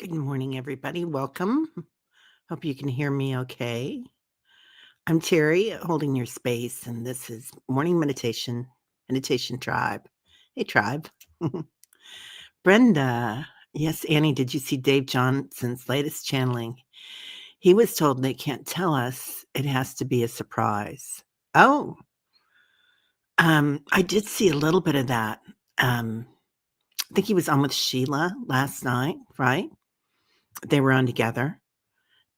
Good morning, everybody. Welcome. Hope you can hear me okay. I'm Terry, holding your space, and this is Morning Meditation Tribe. Hey, Tribe. Brenda. Yes, Annie, did you see Dave Johnson's latest channeling? He was told they can't tell us. It has to be a surprise. Oh, I did see a little bit of that. Um, I think he was on with Sheila last night, right? They were on together.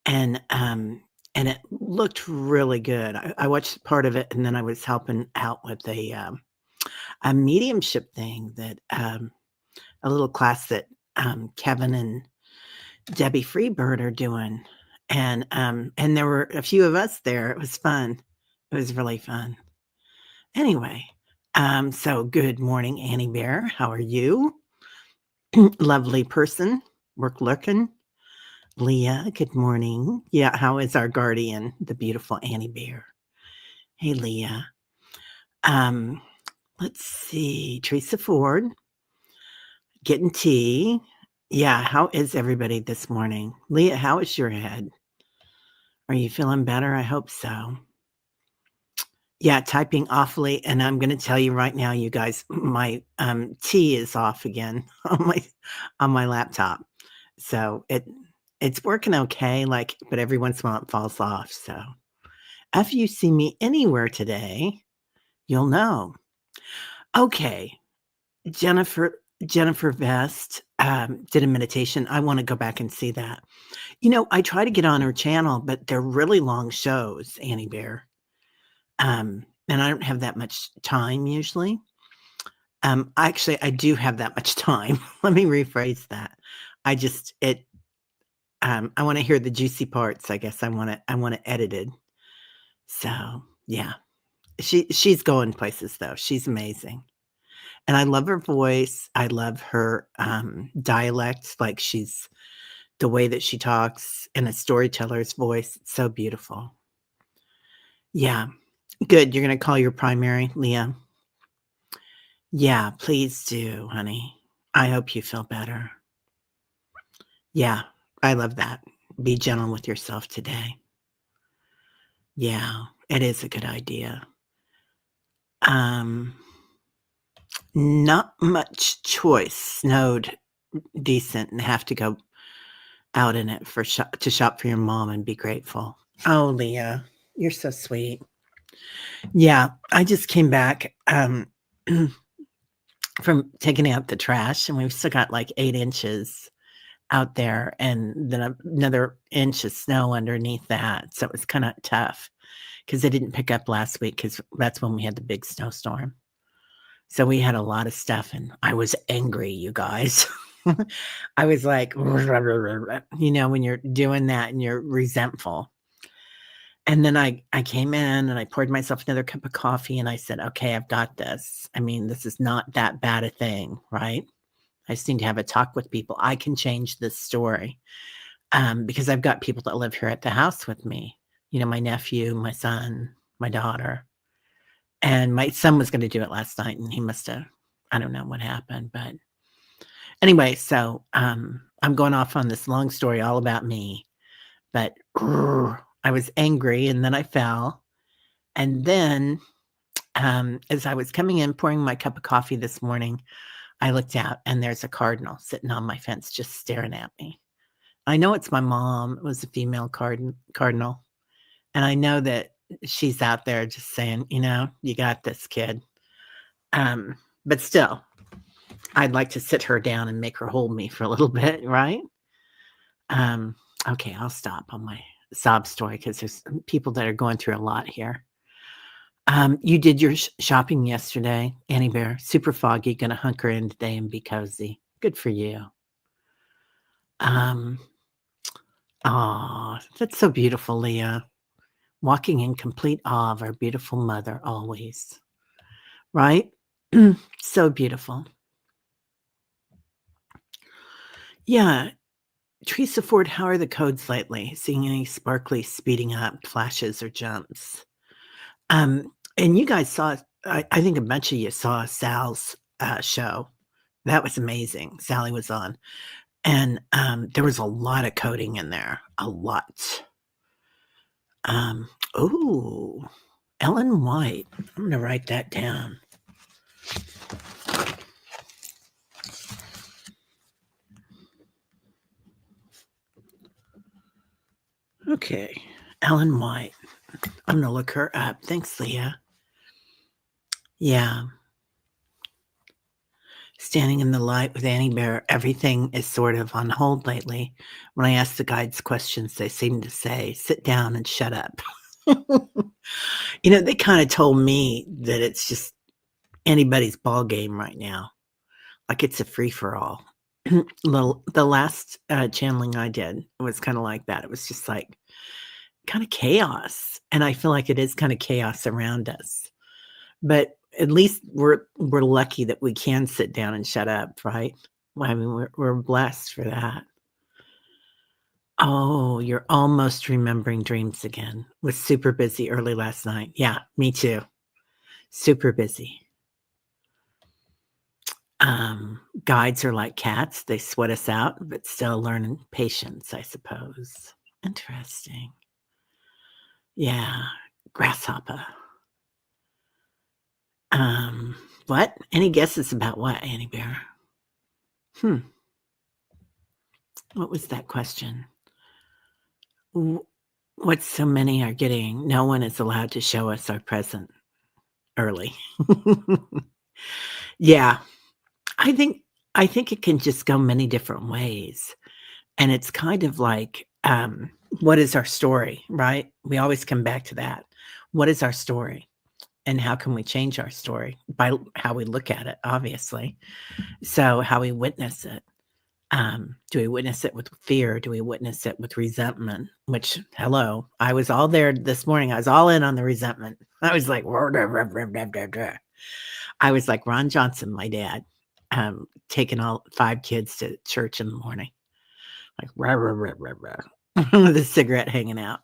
And it looked really good. I watched part of it, and then I was helping out with a mediumship thing that, a little class that, Kevin and Debbie Freebird are doing, and there were a few of us there. It was fun. It was really fun. Anyway, so good morning, Annie Bear. How are you? Lovely person. Work looking. Leah, good morning. Yeah, how is our guardian, the beautiful Annie Bear? Hey, Leah. Um, let's see. Teresa Ford, getting tea. Yeah, how is everybody this morning? Leah, how is your head? Are you feeling better? I hope so. Yeah, typing awfully, and I'm gonna tell you right now, you guys, my tea is off again on my laptop. So it's working okay, like, but every once in a while it falls off. So if you see me anywhere today, you'll know. Okay, Jennifer Vest, did a meditation. I wanna go back and see that. I try to get on her channel, but they're really long shows, Annie Bear, and I don't have that much time usually. Actually, I do have that much time. Let me rephrase that. I just I wanna hear the juicy parts, I guess. I want it edited. So, yeah. She's going places, though. She's amazing. And I love her voice. I love her, dialect, like, she's the way that she talks in a storyteller's voice, it's so beautiful. Yeah. Good, you're gonna call your primary, Leah? Yeah, please do, honey. I hope you feel better. Yeah, I love that. Be gentle with yourself today. Yeah, it is a good idea. Um, not much choice. Snowed decent and have to go out in it to shop for your mom and be grateful. Oh, Leah, you're so sweet. Yeah, I just came back, from taking out the trash, and we've still got, like, 8 inches out there and then another inch of snow underneath that, so it was kinda tough because they didn't pick up last week because that's when we had the big snowstorm. So we had a lot of stuff, and I was angry, you guys. I was like, when you're doing that and you're resentful. And then I came in and I poured myself another cup of coffee and I said, "Okay, I've got this. I mean, this is not that bad a thing, right? I just need to have a talk with people. I can change this story." Because I've got people that live here at the house with me. My nephew, my son, my daughter. And my son was gonna do it last night, and he must've I don't know what happened, but anyway, so, I'm going off on this long story all about me, but I was angry, and then I fell, and then, as I was coming in, pouring my cup of coffee this morning, I looked out, and there's a cardinal sitting on my fence just staring at me. I know it's my mom, it was a female cardinal, and I know that she's out there just saying, "You got this, kid." But still, I'd like to sit her down and make her hold me for a little bit, right? Um, okay, I'll stop on my sob story because there's people that are going through a lot here. You did your shopping yesterday, Annie Bear. Super foggy, gonna hunker in today and be cozy. Good for you. Um, aw, that's so beautiful, Leah. Walking in complete awe of our beautiful mother always, right? So beautiful. Yeah, Teresa Ford, how are the codes lately? Seeing any sparkly speeding up flashes or jumps? And you guys saw, I think a bunch of you saw Sal's show. That was amazing. Sally was on. And, there was a lot of coding in there, a lot. Um, ooh, Ellen White. I'm gonna write that down. Okay, Ellen White. I'm gonna look her up. Thanks, Leah. Yeah. Standing in the light with Annie Bear, everything is sort of on hold lately. When I ask the guides questions, they seem to say, sit down and shut up. They kind of told me that it's just anybody's ball game right now. Like it's a free for all. The last channeling I did was kind of like that. It was just like kind of chaos. And I feel like it is kind of chaos around us. But at least we're lucky that we can sit down and shut up, right? Well, I mean, we're blessed for that. Oh, you're almost remembering dreams again. Was super busy early last night. Yeah, me too. Super busy. Guides are like cats. They sweat us out, but still learning patience, I suppose. Interesting. Yeah, grasshopper. What? Any guesses about what, Annie Bear? What was that question? What so many are getting, no one is allowed to show us our present early. Yeah, I think I think it can just go many different ways, and it's kind of like, what is our story, right? We always come back to that. What is our story, and how can we change our story? By how we look at it, obviously. So, how we witness it. Do we witness it with fear? Do we witness it with resentment? Which, hello, I was all there this morning. I was all in on the resentment. I was like, I was like Ron Johnson, my dad, taking all 5 kids to church in the morning, like rah, rah, rah, rah, rah, with a cigarette hanging out.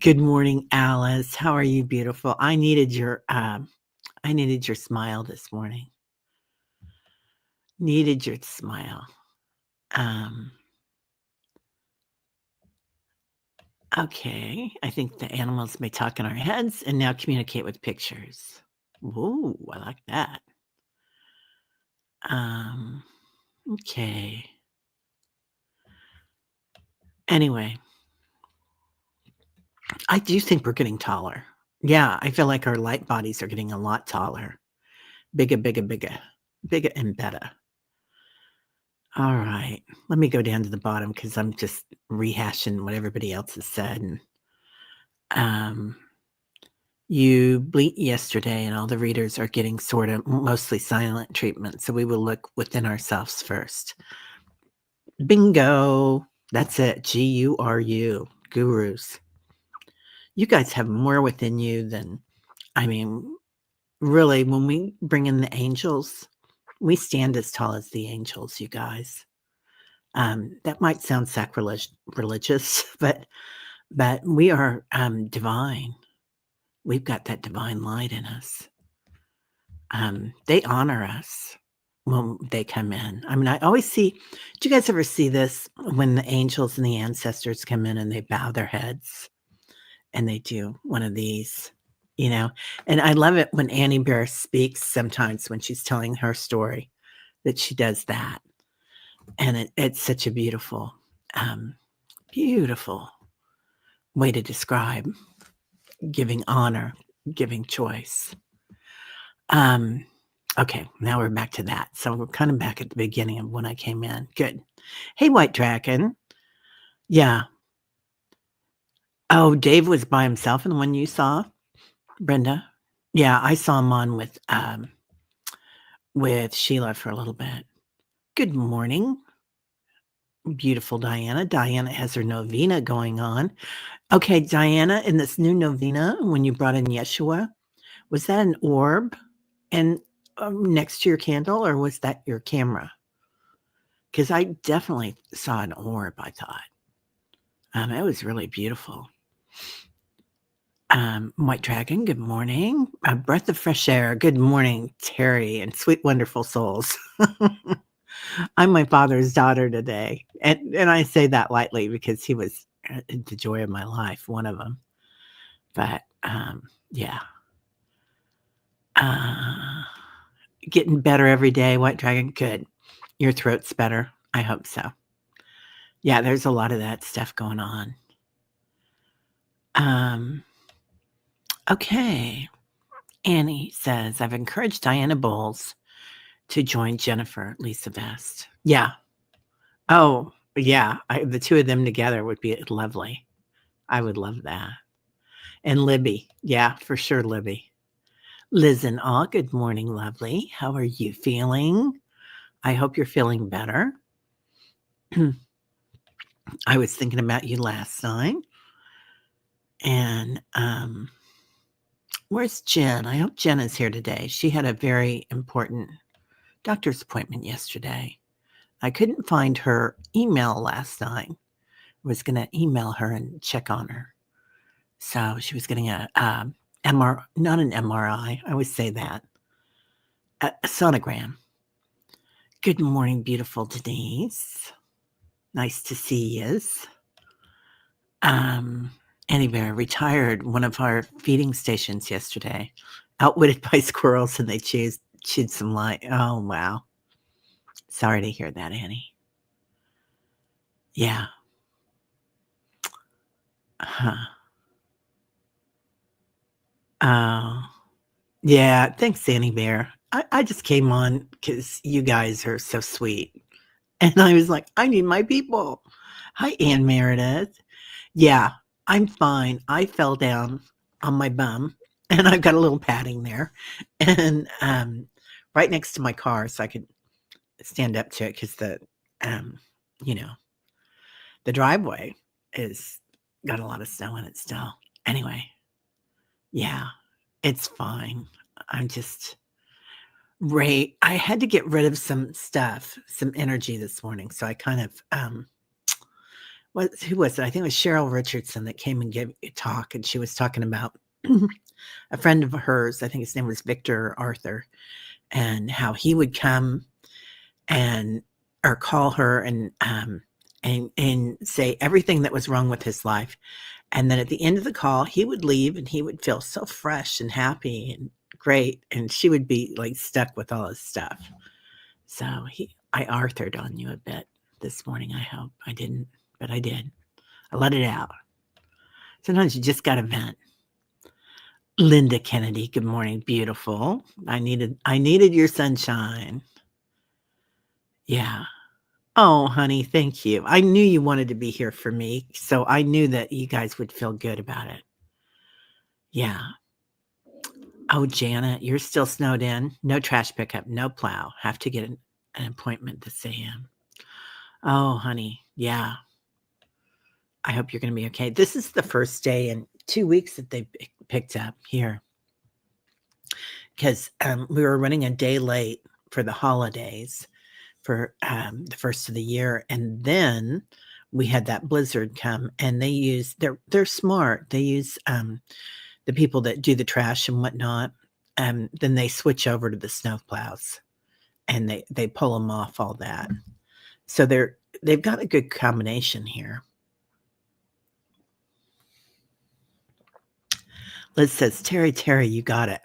Good morning, Alice. How are you, beautiful? I needed your smile this morning. Needed your smile. Okay, I think the animals may talk in our heads and now communicate with pictures. Ooh, I like that. Okay. Anyway, I do think we're getting taller. Yeah, I feel like our light bodies are getting a lot taller. Bigger, bigger, bigger. Bigger and better. All right. Let me go down to the bottom because I'm just rehashing what everybody else has said. And, you bleat yesterday, and all the readers are getting sort of mostly silent treatment. So we will look within ourselves first. Bingo. That's it. GURU. Gurus. You guys have more within you than, I mean, really, when we bring in the angels, we stand as tall as the angels, you guys. That might sound religious, but we are divine. We've got that divine light in us. They honor us when they come in. I mean, I always see, do you guys ever see this when the angels and the ancestors come in and they bow their heads and they do one of these, you know? And I love it when Annie Bear speaks sometimes when she's telling her story that she does that. And it's such a beautiful, beautiful way to describe giving honor, giving choice. Okay, now we're back to that. So we're kind of back at the beginning of when I came in. Good. Hey, White Dragon. Yeah. Oh, Dave was by himself in the one you saw, Brenda? Yeah, I saw him on with Sheila for a little bit. Good morning, beautiful Diana. Diana has her novena going on. Okay, Diana, in this new novena, when you brought in Yeshua, was that an orb and next to your candle, or was that your camera? Because I definitely saw an orb, I thought. It was really beautiful. White Dragon, good morning. A breath of fresh air. Good morning, Terry and sweet, wonderful souls. I'm my father's daughter today, and I say that lightly because he was, the joy of my life, one of them. But, yeah. Uh, Getting better every day, White Dragon, good. Your throat's better? I hope so. Yeah, there's a lot of that stuff going on. Um, okay. Annie says, "I've encouraged Diana Bowles to join Jennifer, Lisa Vest." Yeah. Oh, yeah, the 2 of them together would be lovely. I would love that. And Libby. Yeah, for sure, Libby. Liz and all, good morning, lovely. How are you feeling? I hope you're feeling better. I was thinking about you last night. And, where's Jen? I hope Jen is here today. She had a very important doctor's appointment yesterday. I couldn't find her email last night. I was gonna email her and check on her. So she was getting a, not an MRI, I always say that, a sonogram. Good morning, beautiful Denise. Nice to see yous. Anyway, retired one of our feeding stations yesterday, outwitted by squirrels, and they chewed some light. Oh, wow. Sorry to hear that, Annie. Yeah. Huh. Oh, yeah. Thanks, Annie Bear. I just came on because you guys are so sweet. And I was like, I need my people. Hi, Ann Meredith. Yeah, I'm fine. I fell down on my bum and I've got a little padding there and right next to my car so I could stand up to it because um, you know, the driveway is got a lot of snow in it still. Anyway, yeah, it's fine. I'm just I had to get rid of some stuff, some energy this morning. So I kind of who was it? I think it was Cheryl Richardson that came and gave a talk, and she was talking about a friend of hers, I think his name was Victor Arthur, and how he would come and or call her and say everything that was wrong with his life. And then at the end of the call, he would leave and he would feel so fresh and happy and great. And she would be like stuck with all his stuff. So I Arthured on you a bit this morning. I hope I didn't, but I did. I let it out. Sometimes you just got to vent. Linda Kennedy, good morning, beautiful. I needed your sunshine. Yeah. Oh, honey, thank you. I knew you wanted to be here for me, so I knew that you guys would feel good about it. Yeah. Oh, Janet, you're still snowed in. No trash pickup, no plow. Have to get an appointment this AM. Oh, honey, yeah. I hope you're going to be okay. This is the first day in 2 weeks that they picked up here because we were running a day late for the holidays for the first of the year, and then we had that blizzard come, and they're smart. They use the people that do the trash and whatnot. Then they switch over to the snow plows, and they pull them off all that. So they've got a good combination here. Liz says, Terry, you got it.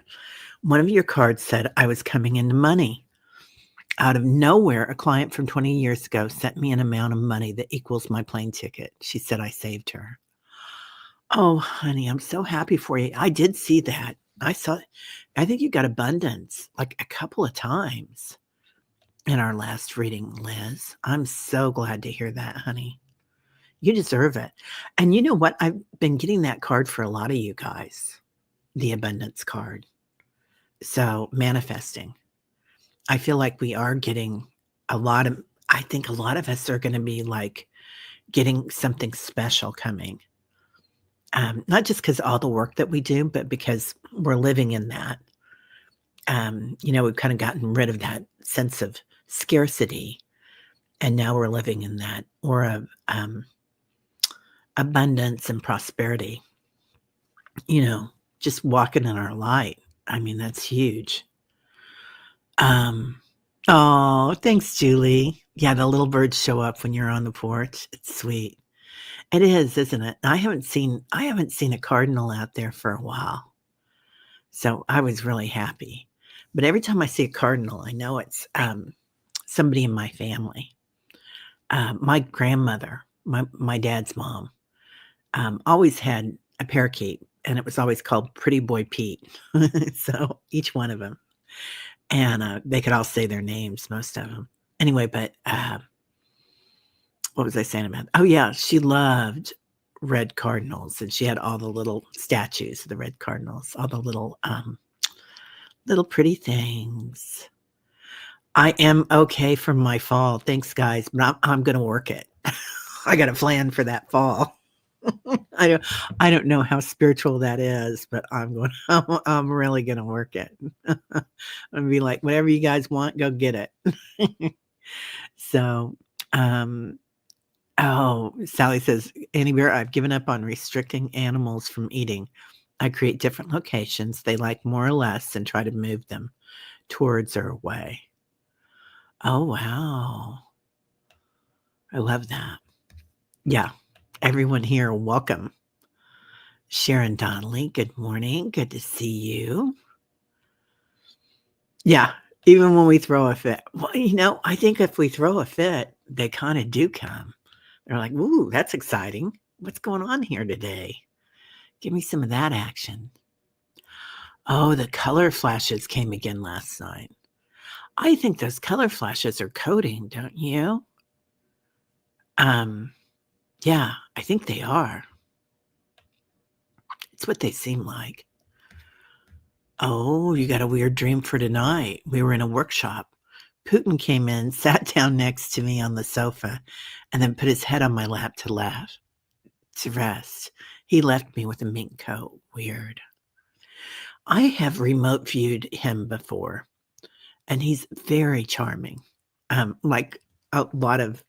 One of your cards said I was coming into money. Out of nowhere, a client from 20 years ago sent me an amount of money that equals my plane ticket. She said I saved her. Oh, honey, I'm so happy for you. I did see that. I think you got abundance like a couple of times in our last reading, Liz. I'm so glad to hear that, honey. You deserve it. And you know what? I've been getting that card for a lot of you guys, the abundance card. So manifesting. I feel like we are getting I think a lot of us are going to be like getting something special coming. Not just because all the work that we do, but because we're living in that. We've kind of gotten rid of that sense of scarcity, and now we're living in that aura of abundance and prosperity. Just walking in our light. I mean, that's huge. Oh, thanks, Julie. Yeah, the little birds show up when you're on the porch. It's sweet. It is, isn't it? I haven't seen a cardinal out there for a while, so I was really happy. But every time I see a cardinal, I know it's somebody in my family. My grandmother, my dad's mom, always had a parakeet, and it was always called Pretty Boy Pete. So each one of them, and they could all say their names, most of them. Anyway, but what was I saying about? Oh yeah, she loved red cardinals, and she had all the little statues of the red cardinals, all the little pretty things. I am okay from my fall. Thanks, guys, but I'm gonna work it. I got a plan for that fall. I don't I don't know how spiritual that is, but I'm going I'm really gonna work it. I'm gonna be like, "Whatever you guys want, go get it." So, um oh, Sally says, "Anywhere I've given up on restricting animals from eating. I create different locations they like more or less and try to move them towards or away." Oh, wow. I love that. Yeah. Everyone here, welcome. Sharon Donnelly, good morning. Good to see you. Yeah, even when we throw a fit. Well, I think if we throw a fit, they kinda do come. They're like, "Ooh, that's exciting. What's going on here today? Give me some of that action." Oh, the color flashes came again last night. I think those color flashes are coding, don't you? Um, yeah, I think they are. It's what they seem like. Oh, you got a weird dream for tonight. We were in a workshop. Putin came in, sat down next to me on the sofa, and then put his head on my lap to rest. He left me with a mink coat. Weird. I have remote viewed him before, and he's very charming. Like a lot of,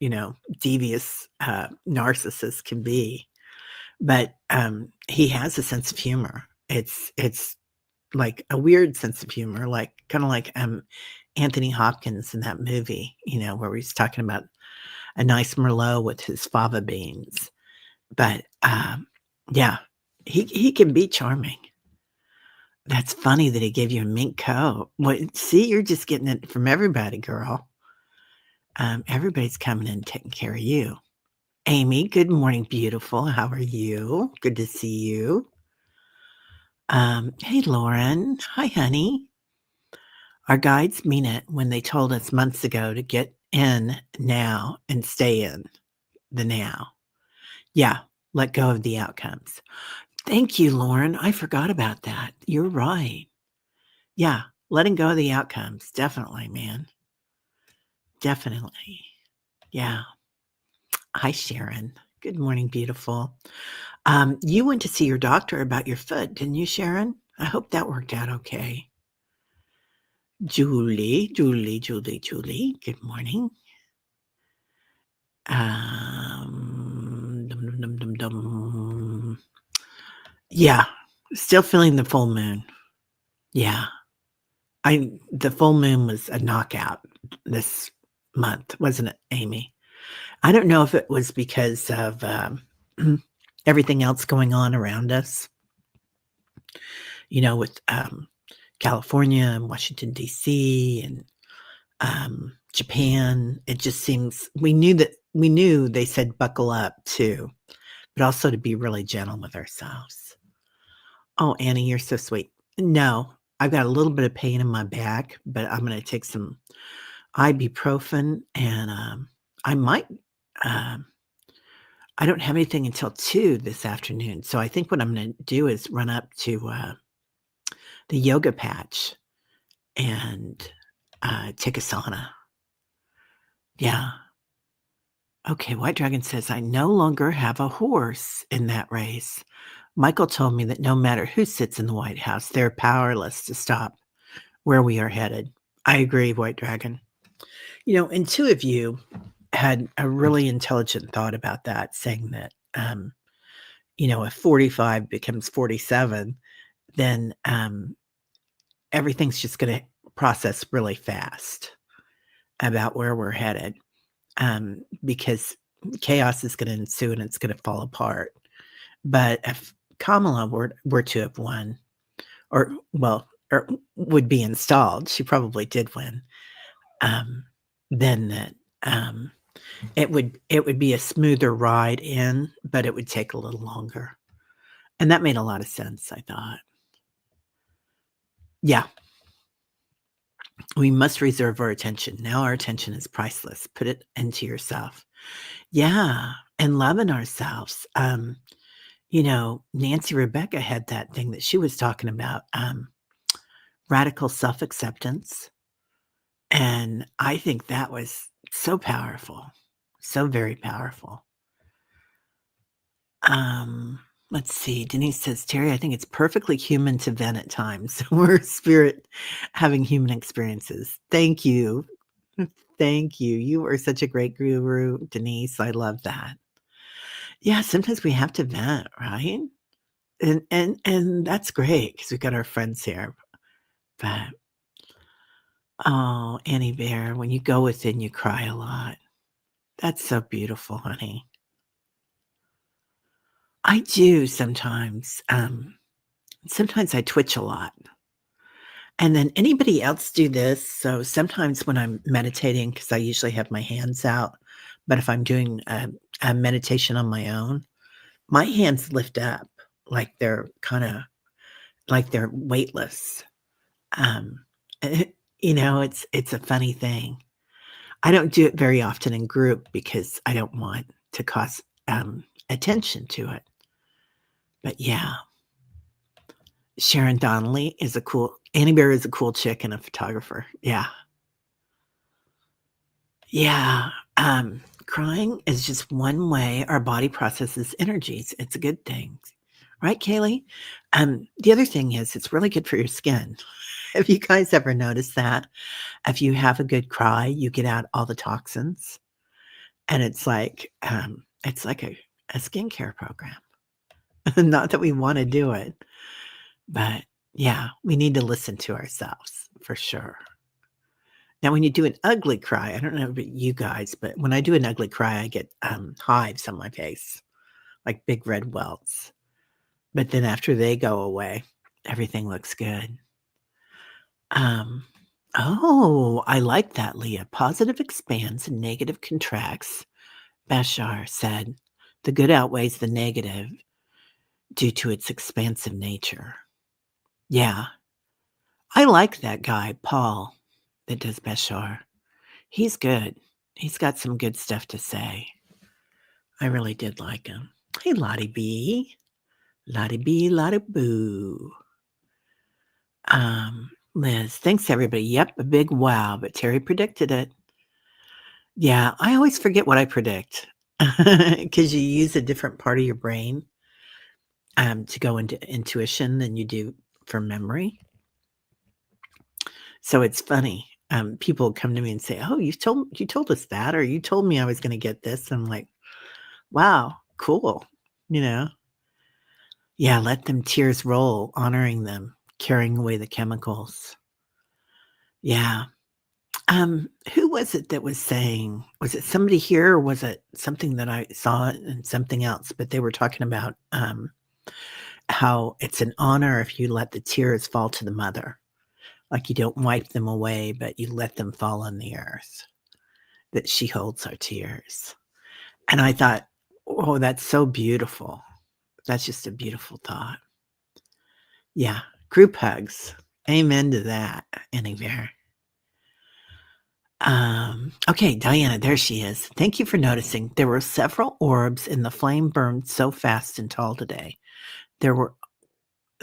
devious narcissists can be, but he has a sense of humor. It's like a weird sense of humor, like kind of like Anthony Hopkins in that movie, where he's talking about a nice Merlot with his fava beans. But yeah, he can be charming. That's funny that he gave you a mink coat. What? See, you're just getting it from everybody, girl. Everybody's coming in taking care of you. Amy, good morning, beautiful. How are you? Good to see you. Hey, Lauren. Hi, honey. Our guides mean it when they told us months ago to get in now and stay in the now. Yeah, let go of the outcomes. Thank you, Lauren. I forgot about that. You're right. Yeah, letting go of the outcomes. Definitely, man. Definitely. Yeah. Hi, Sharon. Good morning, beautiful. You went to see your doctor about your foot, didn't you, Sharon? I hope that worked out okay. Julie. Good morning. Dum, dum, dum, dum, dum. Yeah, still feeling the full moon. Yeah, the full moon was a knockout this month, wasn't it, Amy? I don't know if it was because of everything else going on around us, with California and Washington, D.C. and Japan. It just seems we knew they said buckle up too, but also to be really gentle with ourselves. Oh, Annie, you're so sweet. No, I've got a little bit of pain in my back, but I'm going to take some ibuprofen and I might. Um, I don't have anything until 2 this afternoon. So I think what I'm going to do is run up to the yoga patch and take a sauna. Yeah. Okay, White Dragon says, I no longer have a horse in that race. Michael told me that no matter who sits in the White House, they're powerless to stop where we are headed. I agree, White Dragon. And two of you had a really intelligent thought about that, saying that, if 45 becomes 47, then everything's just going to process really fast. about where we're headed, because chaos is gonna ensue and it's gonna fall apart. But if Kamala were to have won, or well, or would be installed, she probably did win, um, then that, um, it would be a smoother ride in, but it would take a little longer. And that made a lot of sense, I thought. Yeah, we must reserve our attention. Now our attention is priceless. Put it into yourself. Yeah, and loving ourselves. Nancy Rebecca had that thing that she was talking about, radical self-acceptance, and I think that was so powerful, so very powerful. Let's see, Denise says, "Terry, I think it's perfectly human to vent at times. We're a spirit having human experiences." Thank you. Thank you. You are such a great guru, Denise. I love that. Yeah, sometimes we have to vent, right? And that's great because 'cause we've got our friends here. But, oh, Annie Bear, when you go within, you cry a lot. That's so beautiful, honey. I do sometimes. Sometimes I twitch a lot. And then anybody else do this? So sometimes when I'm meditating, because I usually have my hands out, but if I'm doing a meditation on my own, my hands lift up like they're kinda like they're weightless. Um, it's a funny thing. I don't do it very often in group because I don't want to cause, attention to it. But yeah, Sharon Donnelly is a cool Annie Bear is a cool chick and a photographer. Yeah. Yeah, crying is just one way our body processes energies. It's a good thing. Right, Kaylee? The other thing is it's really good for your skin. Have you guys ever noticed that? If you have a good cry, you get out all the toxins, and it's like a skincare program. Not that we wanna do it, but yeah, we need to listen to ourselves for sure. Now when you do an ugly cry, I don't know about you guys, but when I do an ugly cry, I get, hives on my face, like big red welts. But then after they go away, everything looks good. Um, oh, I like that, Leah. Positive expands and negative contracts. Bashar said, the good outweighs the negative due to its expansive nature. Yeah, I like that guy, Paul, that does Bashar. He's good. He's got some good stuff to say. I really did like him. Hey, Lottie B. Lottie B, Lottie Boo. Liz, thanks everybody. Yep, a big wow, but Terry predicted it. Yeah, I always forget what I predict because you use a different part of your brain to go into intuition than you do for memory. So it's funny. People come to me and say, "Oh, you told us that, or you told me I was going to get this." I'm like, "Wow, cool." You know? Yeah, let them tears roll, honoring them, carrying away the chemicals. Yeah. Who was it that was saying was it somebody here or was it something that I saw and something else? But they were talking about, how it's an honor if you let the tears fall to the mother. Like, you don't wipe them away, but you let them fall on the earth, that she holds our tears. And I thought, "Oh, that's so beautiful." That's just a beautiful thought. Yeah, group hugs. Amen to that, anywhere. Okay, Diana, there she is. Thank you for noticing. There were several orbs and the flame burned so fast and tall today. There were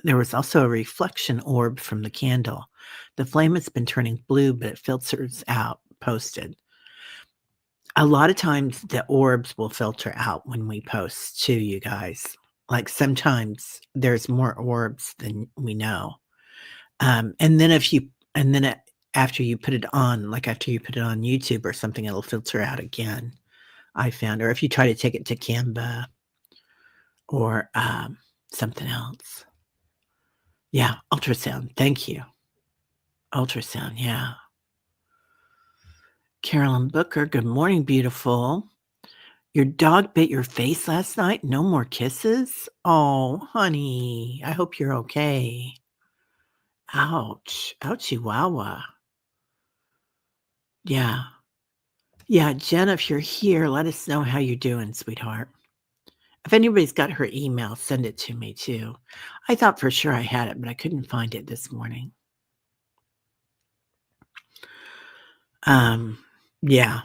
there was also a reflection orb from the candle. The flame has been turning blue, but it filters out, posted. A lot of times the orbs will filter out when we post too, you guys. Like sometimes there's more orbs than we know. And then if you and then it after you put it on, like after you put it on YouTube or something, it'll filter out again, I found, or if you try to take it to Canva or, something else. Yeah, ultrasound, thank you. Ultrasound, yeah. Carolyn Booker, good morning, beautiful. Your dog bit your face last night? No more kisses? Oh, honey, I hope you're okay. Ouch. Ouchie wawa. Yeah. Yeah, Jen, if you're here, let us know how you're doing, sweetheart. If anybody's got her email, send it to me too. I thought for sure I had it, but I couldn't find it this morning. Yeah.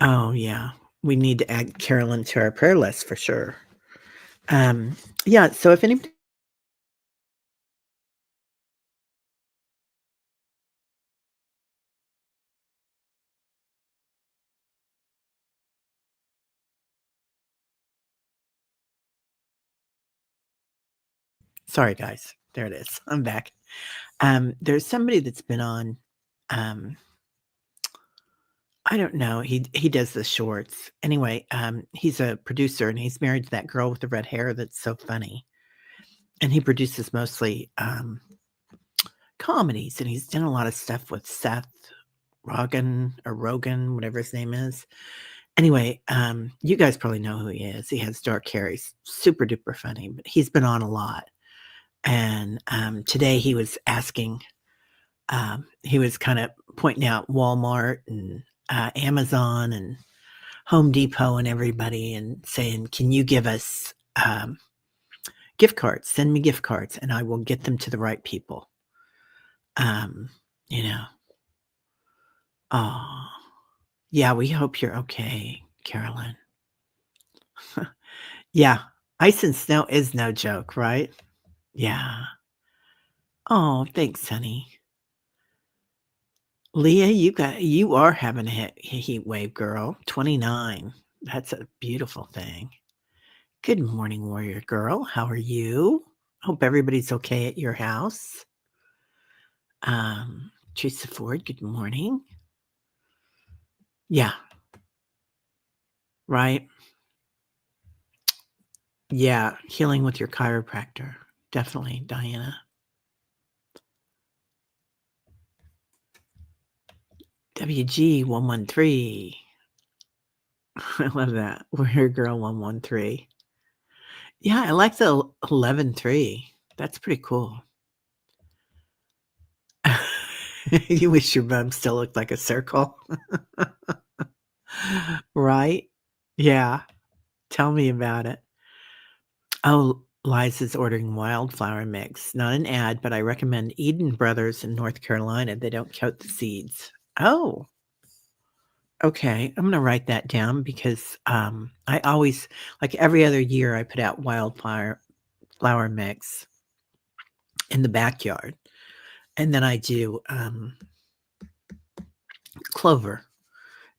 Oh, yeah. We need to add Carolyn to our prayer list for sure. Yeah, so if anybody sorry guys, there it is. I'm back. There's somebody that's been on, um, I don't know, he does the shorts. Anyway, he's a producer and he's married to that girl with the red hair that's so funny. And he produces mostly comedies, and he's done a lot of stuff with Seth Rogan, whatever his name is. Anyway, you guys probably know who he is. He has dark hair. He's super duper funny, but he's been on a lot. And today he was asking, he was kind of pointing out Walmart and Amazon and Home Depot and everybody and saying, can you give us gift cards? Send me gift cards and I will get them to the right people. Um, you know, oh, yeah, we hope you're okay, Carolyn. Yeah, ice and snow is no joke, right? Yeah. Oh, thanks, honey. Leah, you are having a heat wave, girl. 29. That's a beautiful thing. Good morning, warrior girl. How are you? Hope everybody's okay at your house. Teresa Ford, good morning. Yeah, right. Yeah, healing with your chiropractor. Definitely, Diana. WG113. I love that. Warrior Girl 113. Yeah, I like the 11-3. That's pretty cool. You wish your bum still looked like a circle. Right? Yeah. Tell me about it. Oh, Liza's ordering wildflower mix. Not an ad, but I recommend Eden Brothers in North Carolina. They don't coat the seeds. Oh, okay. I'm gonna write that down because I always like every other year I put out flower mix in the backyard. And then I do clover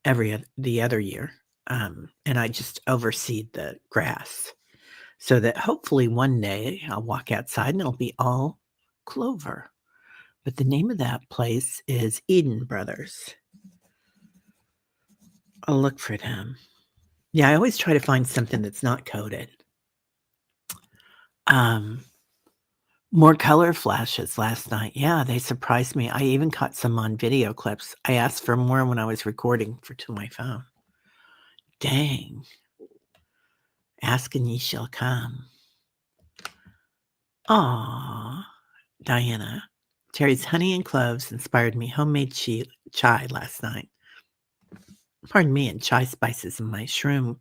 the other year. And I just overseed the grass so that hopefully one day I'll walk outside and it'll be all clover. But the name of that place is Eden Brothers. I'll look for them. Yeah, I always try to find something that's not coated. More color flashes last night. Yeah, they surprised me. I even caught some on video clips. I asked for more when I was recording to my phone. Dang. Ask and ye shall come. Aw, Diana. Terry's honey and cloves inspired me homemade chai last night. Pardon me, and chai spices in my shroom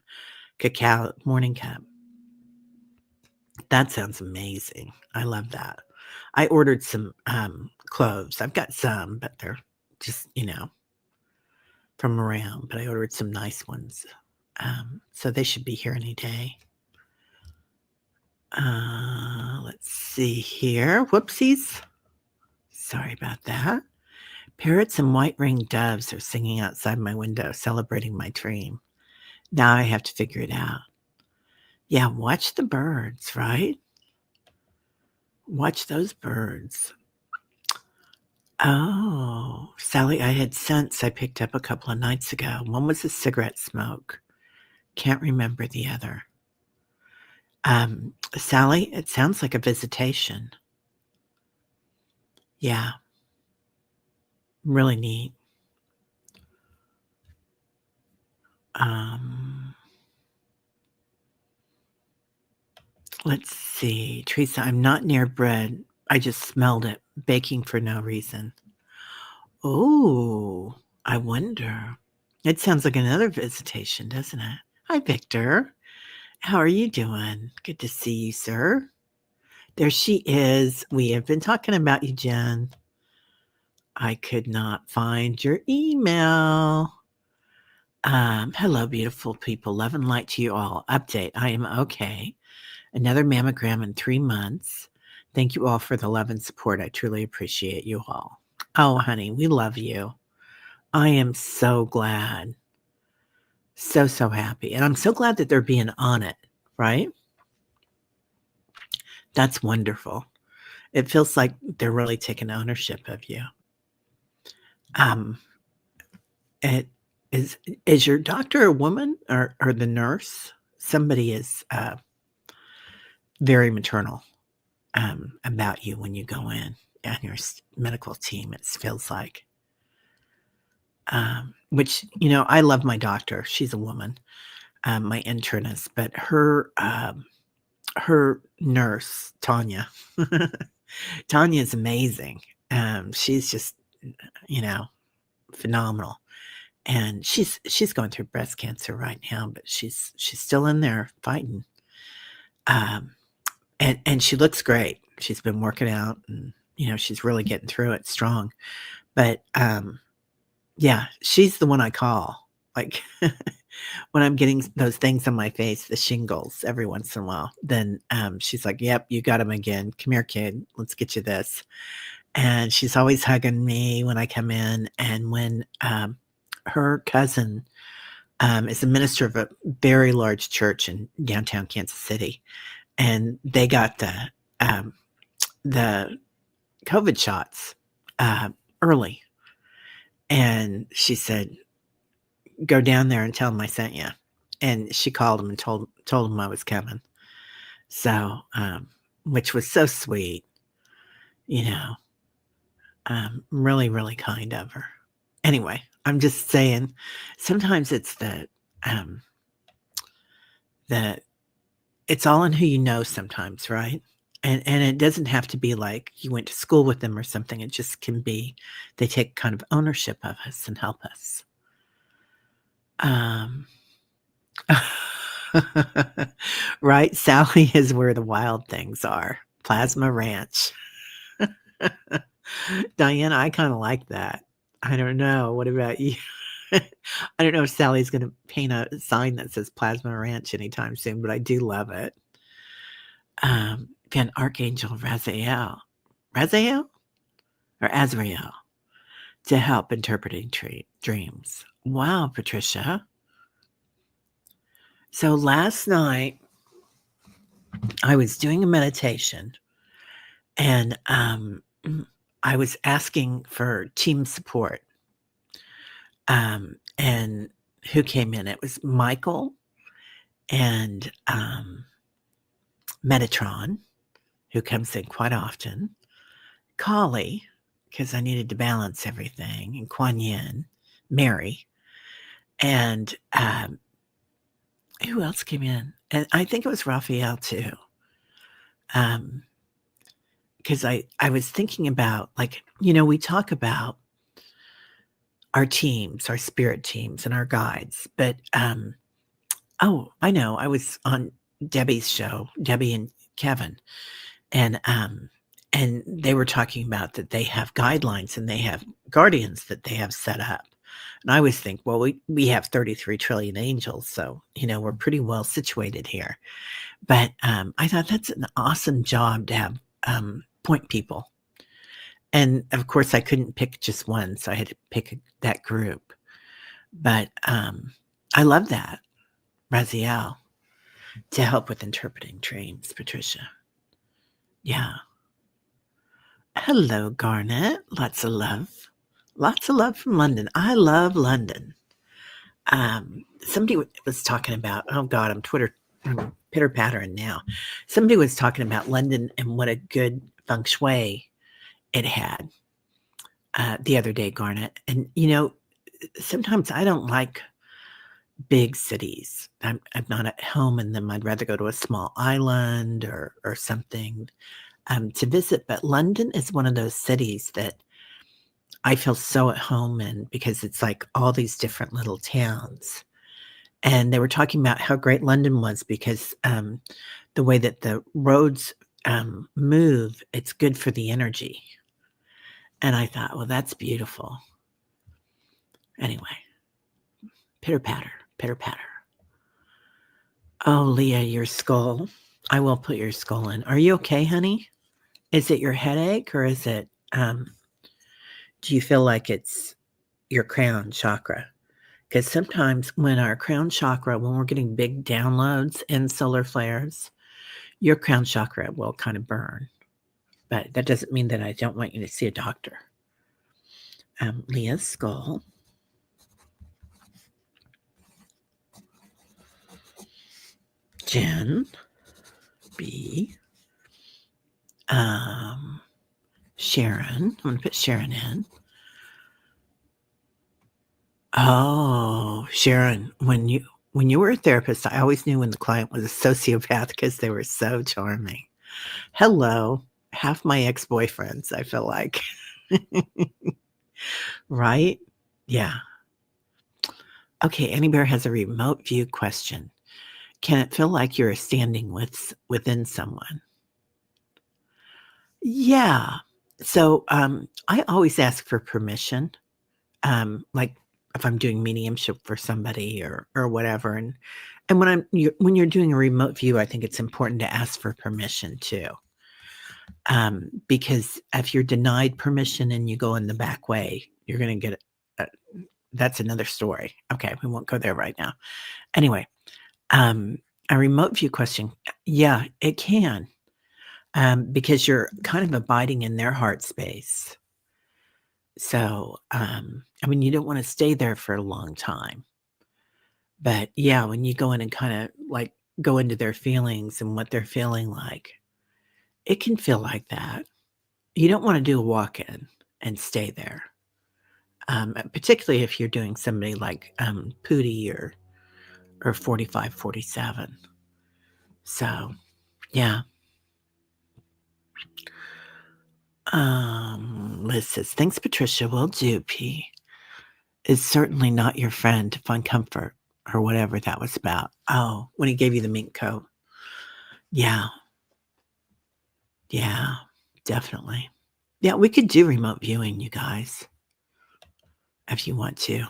cacao morning cup. That sounds amazing. I love that. I ordered some cloves. I've got some, but they're just, from around. But I ordered some nice ones. So they should be here any day. Let's see here. Whoopsies. Sorry about that. Parrots and white-ringed doves are singing outside my window, celebrating my dream. Now I have to figure it out. Yeah, watch the birds, right? Watch those birds. Oh, Sally, I had scents I picked up a couple of nights ago. One was a cigarette smoke. Can't remember the other. Sally, it sounds like a visitation. Yeah. Really neat. Um, let's see. Teresa, I'm not near bread. I just smelled it baking for no reason. Oh, I wonder. It sounds like another visitation, doesn't it? Hi, Victor. How are you doing? Good to see you, sir. There she is. We have been talking about you, Jen. I could not find your email. Hello, beautiful people. Love and light to you all. Update. I am okay. Another mammogram in 3 months. Thank you all for the love and support. I truly appreciate you all. Oh, honey, we love you. I am so glad. So, so happy. And I'm so glad that they're being on it, right? That's wonderful. It feels like they're really taking ownership of you. Um, it is your doctor a woman or the nurse? Somebody is very maternal about you when you go in on your medical team. It feels like, which I love my doctor. She's a woman, my internist, but her nurse Tanya, Tanya is amazing. She's just phenomenal. And she's going through breast cancer right now, but she's still in there fighting. And she looks great. She's been working out, and she's really getting through it strong. But yeah, she's the one I call. Like when I'm getting those things on my face, the shingles, every once in a while, then she's like, "Yep, you got them again. Come here, kid. Let's get you this." And she's always hugging me when I come in. And when her cousin is a minister of a very large church in downtown Kansas City, and they got the COVID shots early. And she said, "Go down there and tell them I sent you." And she called him and told him I was coming. So, which was so sweet, really, really kind of her. Anyway, I'm just saying, sometimes it's um, the it's all in who you know sometimes, right? And it doesn't have to be like you went to school with them or something. It just can be they take kind of ownership of us and help us. Um, right? Sally is where the wild things are. Plasma Ranch. Diana, I kind of like that. I don't know. What about you? I don't know if Sally's going to paint a sign that says Plasma Ranch anytime soon, but I do love it. Again, Archangel Raziel. Raziel? Or Azrael? To help interpreting dreams. Wow, Patricia. So last night, I was doing a meditation, and I was asking for team support. And who came in? It was Michael and Metatron, who comes in quite often, Kali, because I needed to balance everything, and Kuan Yin, Mary, and who else came in? And I think it was Raphael too. Because I was thinking about, like, we talk about our teams, our spirit teams, and our guides, but oh, I know, I was on Debbie's show, Debbie and Kevin, and they were talking about that they have guidelines and they have guardians that they have set up. And I always think, well, we have 33 trillion angels, so we're pretty well situated here. But I thought that's an awesome job to have point people. And of course, I couldn't pick just one, so I had to pick that group. But I love that, Raziel, to help with interpreting dreams, Patricia. Yeah. Hello, Garnet. Lots of love. Lots of love from London. I love London. Somebody was talking about, oh God, I'm pitter-pattering now. Somebody was talking about London and what a good feng shui it had. the other day, Garnet, and, sometimes I don't like big cities. I'm not at home in them. I'd rather go to a small island or something, to visit, but London is one of those cities that I feel so at home in because it's like all these different little towns. And they were talking about how great London was because, the way that the roads, move, it's good for the energy. And I thought, "Well, that's beautiful." Anyway, pitter patter, pitter patter. Oh, Leah, your skull. I will put your skull in. Are you okay, honey? Is it your headache or is it, do you feel like it's your crown chakra? Because sometimes when our crown chakra, when we're getting big downloads and solar flares, your crown chakra will kind of burn. But that doesn't mean that I don't want you to see a doctor. Leah's skull. Jen. B. Sharon. I'm going to put Sharon in. Oh, Sharon, when you were a therapist, I always knew when the client was a sociopath because they were so charming. Hello, half my ex-boyfriends, I feel like. Right? Yeah. Okay, Annie Bear has a remote view question. Can it feel like you're standing within someone? Yeah. So, I always ask for permission, like if I'm doing mediumship for somebody or whatever, and when you're doing a remote view, I think it's important to ask for permission too, because if you're denied permission and you go in the back way, you're gonna get a that's another story. Okay, we won't go there right now. Anyway, a remote view question, yeah, it can, because you're kind of abiding in their heart space. So, I mean, you don't wanna stay there for a long time. But, yeah, when you go in and kinda, like, go into their feelings and what they're feeling like, it can feel like that. You don't wanna do a walk-in and stay there, particularly if you're doing somebody like, Pootie or 45, 47. So, yeah. Liz says, "Thanks, Patricia, will do, P. Is certainly not your friend to find comfort," or whatever that was about. Oh, when he gave you the mink coat. Yeah, yeah, definitely. Yeah, we could do remote viewing, you guys, if you want to.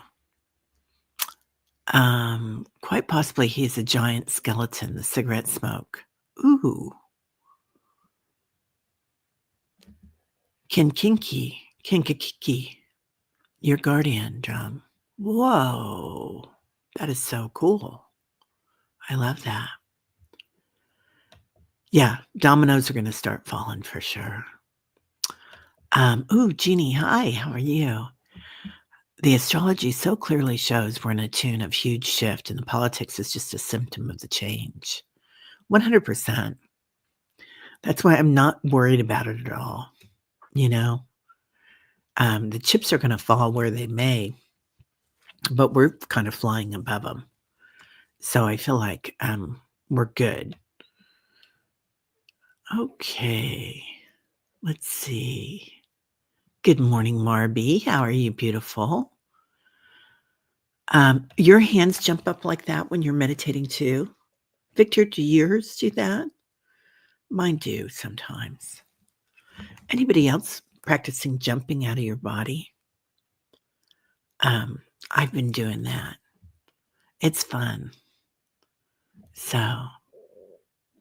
Quite possibly he's a giant skeleton, the cigarette smoke. Ooh. Kinkiki, your guardian drum. Whoa. That is so cool. I love that. Yeah, dominoes are gonna start falling for sure. Ooh, Jeannie, hi, how are you? The astrology so clearly shows we're in a tune of huge shift, and the politics is just a symptom of the change. 100%. That's why I'm not worried about it at all, you know? The chips are gonna fall where they may, but we're kind of flying above them. So I feel like, we're good. Okay, let's see. Good morning, Marby. How are you, beautiful? Your hands jump up like that when you're meditating too? Victor, do yours do that? Mine do sometimes. Anybody else practicing jumping out of your body? I've been doing that. It's fun. So,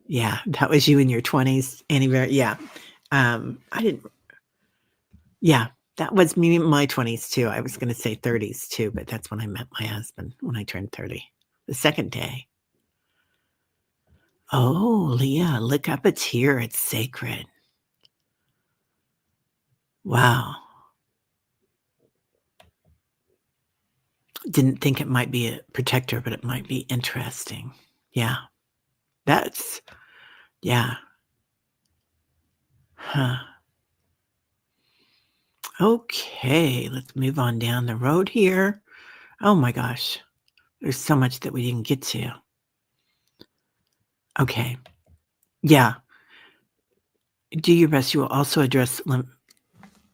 yeah, that was you in your 20s, Annie. Yeah. I didn't Yeah, that was me in my 20s too. I was gonna say 30s too, but that's when I met my husband, when I turned 30. The second day. Oh, Leah, look up a tear, it's sacred. Wow. Didn't think it might be a protector, but it might be interesting. Yeah. That's yeah. Huh. Okay, let's move on down the road here. Oh my gosh, there's so much that we didn't get to. Okay, yeah, do your best. You will also address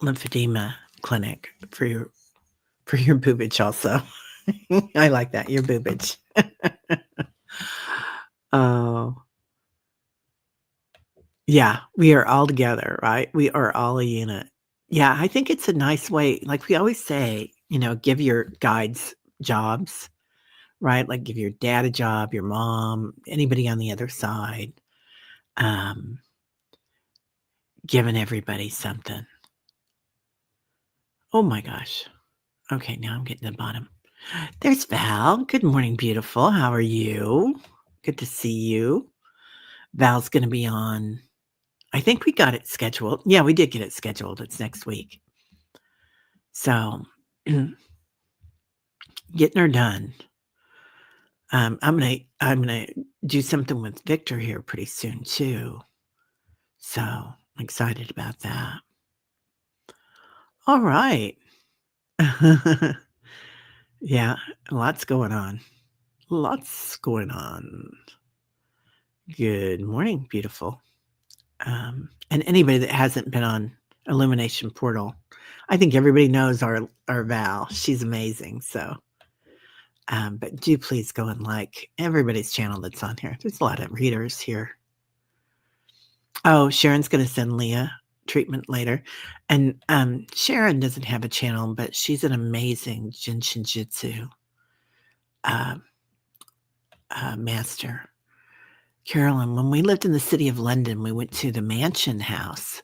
lymphedema clinic for your boobage also. I like that, your boobage. Oh, yeah, we are all together, right? We are all a unit. Yeah, I think it's a nice way, like we always say, give your guides jobs, right? Like give your dad a job, your mom, anybody on the other side, um, giving everybody something. Oh my gosh. Okay, now I'm getting to the bottom. There's Val. Good morning, beautiful. How are you? Good to see you. Val's going to be on. I think we got it scheduled. Yeah, we did get it scheduled. It's next week. So, getting her done. I'm gonna do something with Victor here pretty soon too. So I'm excited about that. All right. Yeah, lots going on. Lots going on. Good morning, beautiful. And anybody that hasn't been on Illumination Portal, I think everybody knows our Val. She's amazing. So, but do please go and like everybody's channel that's on here. There's a lot of readers here. Oh, Sharon's going to send Leah treatment later, and Sharon doesn't have a channel, but she's an amazing Jin Shinjitsu uh, master. Carolyn, when we lived in the city of London, we went to the Mansion House.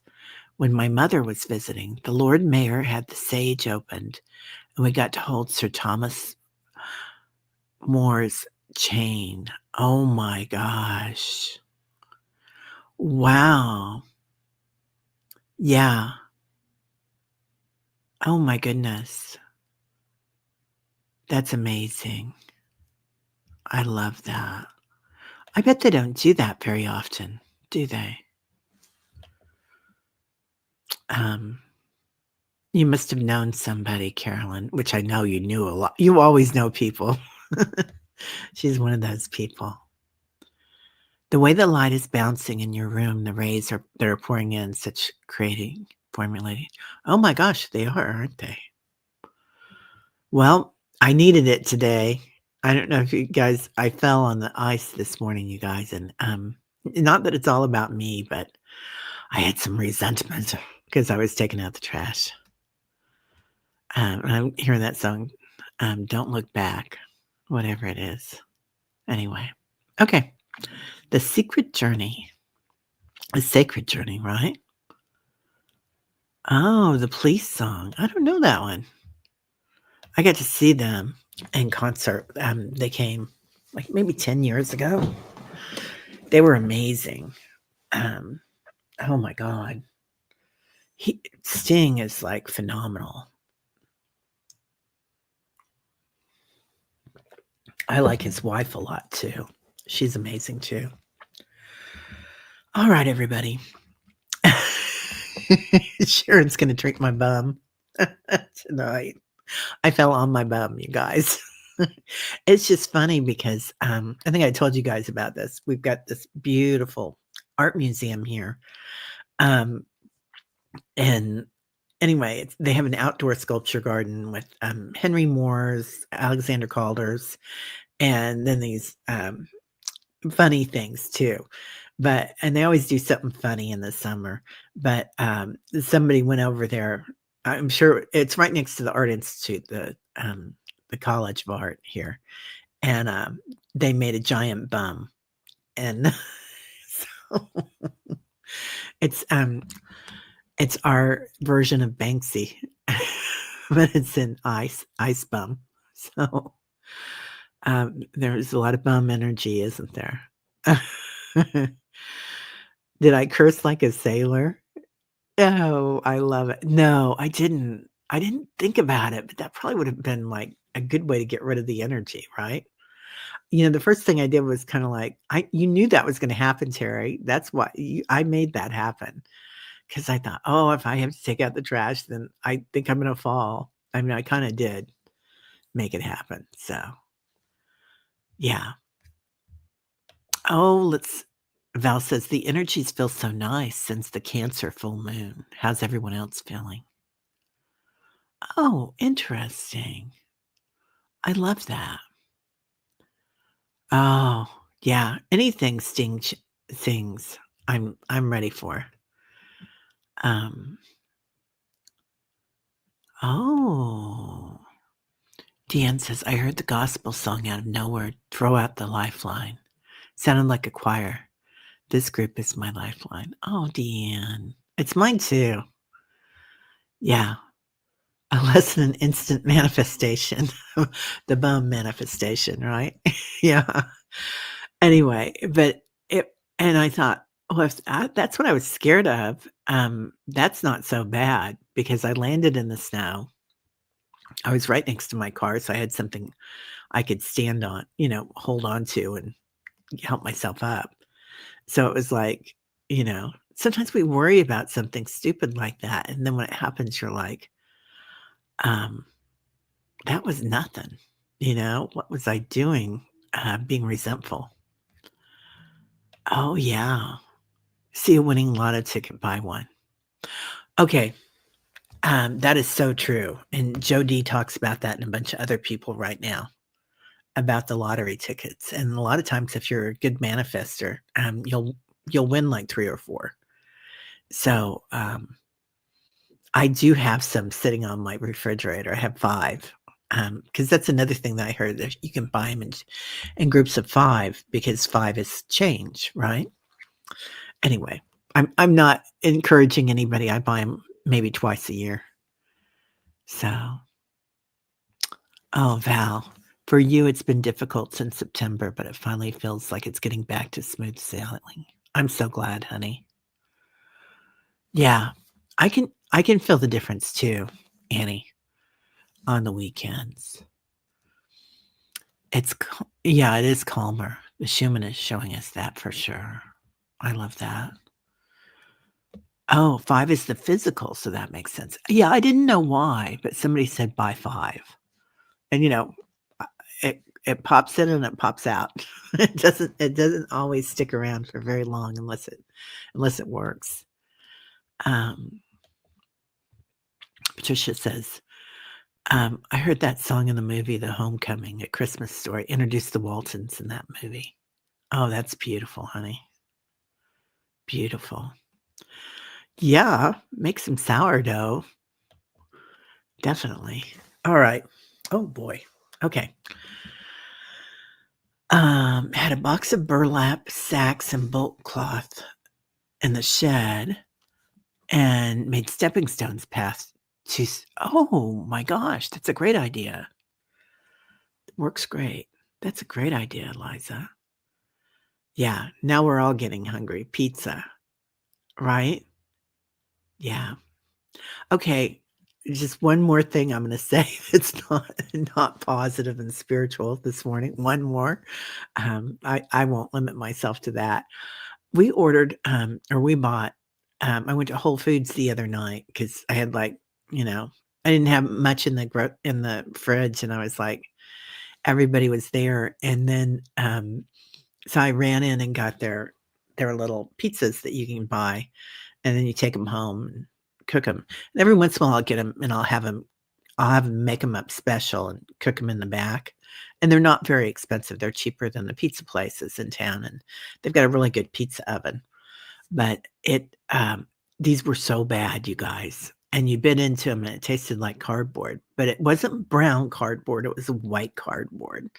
When my mother was visiting, the Lord Mayor had the sage opened, and we got to hold Sir Thomas More's chain. Oh my gosh. Wow. Yeah. Oh my goodness. That's amazing. I love that. I bet they don't do that very often, do they? Um, you must have known somebody, Carolyn, which I know you knew a lot. You always know people. She's one of those people. The way the light is bouncing in your room, the rays that are pouring in, such creating, formulating. Oh my gosh, they are, aren't they? Well, I needed it today. I don't know if you guys, I fell on the ice this morning, you guys, and not that it's all about me, but I had some resentment because I was taking out the trash. And I'm hearing that song, Don't Look Back, whatever it is. Anyway, okay. The Secret Journey, a sacred journey, right? Oh, the Police song. I don't know that one. I got to see them in concert. They came like maybe 10 years ago. They were amazing. Oh my God. Sting is like phenomenal. I like his wife a lot too. She's amazing too. All right, everybody. Sharon's going to drink my bum tonight. I fell on my bum, you guys. It's just funny because I think I told you guys about this. We've got this beautiful art museum here. And anyway, they have an outdoor sculpture garden with Henry Moore's, Alexander Calder's, and then these funny things too. And they always do something funny in the summer. But somebody went over there. I'm sure it's right next to the Art Institute, the College of Art here, and they made a giant bum, and so it's our version of Banksy, but it's an ice bum. So there's a lot of bum energy, isn't there? Did I curse like a sailor? Oh, I love it. No, I didn't. I didn't think about it, but that probably would have been like a good way to get rid of the energy, right? The first thing I did was kind of like, you knew that was going to happen, Terry. That's why I made that happen because I thought, "Oh, if I have to take out the trash, then I think I'm gonna fall." I mean, I kinda did make it happen, so, yeah. Oh, let's Val says, "The energies feel so nice since the Cancer full moon. How's everyone else feeling?" Oh, interesting. I love that. Oh, yeah. Anything things I'm ready for. Um, oh. Deanne says, "I heard the gospel song out of nowhere, 'Throw Out the Lifeline.' Sounded like a choir. This group is my lifeline." Oh, Deanne. It's mine too. Yeah. A lesson in instant manifestation. The bum manifestation, right? Yeah. Anyway, but it and I thought, "Oh, if that's what I was scared of." That's not so bad because I landed in the snow. I was right next to my car, so I had something I could stand on, hold on to and help myself up. So it was like, sometimes we worry about something stupid like that, and then when it happens, you're like, um, "That was nothing." What was I doing, being resentful? Oh, yeah. See a winning lotto ticket, buy one. Okay, that is so true, and Joe D talks about that and a bunch of other people right now about the lottery tickets, and a lot of times, if you're a good manifester, you'll win like 3 or 4. So, I do have some sitting on my refrigerator. I have 5, because that's another thing that I heard that you can buy them in groups of 5 because 5 is change, right? Anyway, I'm not encouraging anybody. I buy them maybe twice a year. So, oh, Val, for you, it's been difficult since September, but it finally feels like it's getting back to smooth sailing. I'm so glad, honey. Yeah, I can feel the difference too, Annie, on the weekends. Yeah, it is calmer. The Schumann is showing us that for sure. I love that. Oh, 5 is the physical, so that makes sense. Yeah, I didn't know why, but somebody said buy 5. And, uh, it pops in and it pops out. It doesn't always stick around for very long unless it works. Um, Patricia says, "I heard that song in the movie The Homecoming: A Christmas Story, introduced the Waltons in that movie." Oh, that's beautiful, honey. Beautiful. Yeah, make some sourdough, definitely. Alright. Oh, boy. Okay. Had a box of burlap sacks and bulk cloth in the shed and made stepping stones past oh my gosh, that's a great idea. Works great. That's a great idea, Liza. Yeah, now we're all getting hungry. Pizza, right? Yeah. Okay, just one more thing I'm gonna say that's not positive and spiritual this morning. One more. I won't limit myself to that. We ordered, or we bought, I went to Whole Foods the other night because I had, like, you know, I didn't have much in the fridge, and I was like everybody was there, and then, so I ran in and got their little pizzas that you can buy, and then you take them home and cook them. And every once in a while, I'll get them and I'll have 'em make them up special and cook them in the back, and they're not very expensive. They're cheaper than the pizza places in town, and they've got a really good pizza oven. But these were so bad, you guys, and you bit into them and it tasted like cardboard, but it wasn't brown cardboard, it was white cardboard. It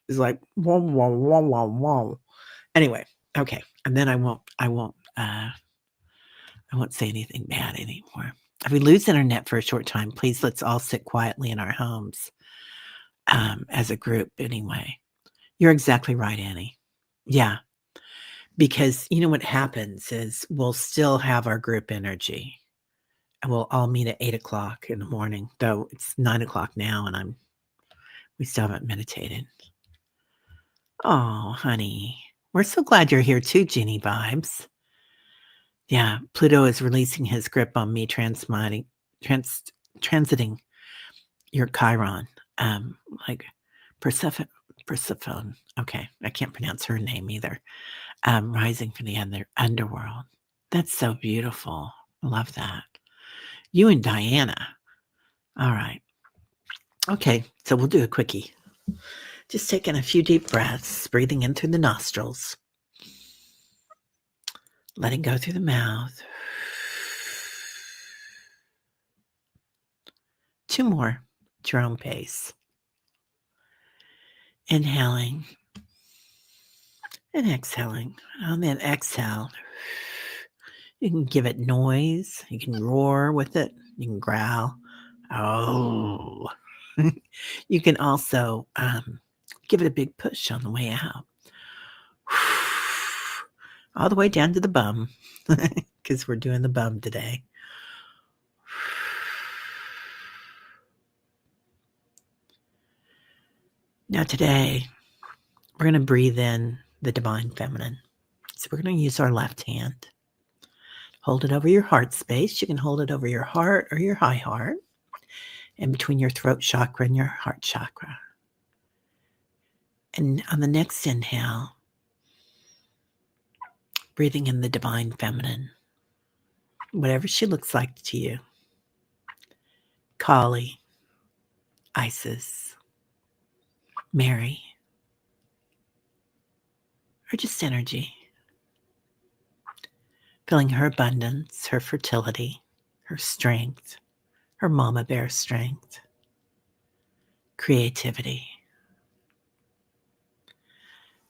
was like, "Wah, wah, wah, wah, wah." Anyway, okay, and then I won't say anything bad anymore. If we lose internet for a short time, please let's all sit quietly in our homes, as a group anyway. You're exactly right, Annie. Yeah, because you know what happens is we'll still have our group energy, and we'll all meet at 8 o'clock in the morning, though it's 9 o'clock now, and we still haven't meditated. Oh, honey. We're so glad you're here too, Jeannie Vibes. Yeah, Pluto is releasing his grip on me trans transiting your Chiron, um, like Persephone. Okay, I can't pronounce her name either. Rising from the underworld. That's so beautiful. Love that. You and Diana. All right. Okay, so we'll do a quickie. Just taking a few deep breaths, breathing in through the nostrils, letting go through the mouth. 2 more at your own pace. Inhaling and exhaling. On that exhale, you can give it noise. You can roar with it. You can growl. Oh. You can also give it a big push on the way out. All the way down to the bum, because we're doing the bum today. Now today, we're going to breathe in the divine feminine. So we're going to use our left hand. Hold it over your heart space. You can hold it over your heart or your high heart, and between your throat chakra and your heart chakra. And on the next inhale, breathing in the divine feminine, whatever she looks like to you. Kali, Isis, Mary, or just energy. Feeling her abundance, her fertility, her strength, her mama bear strength, creativity.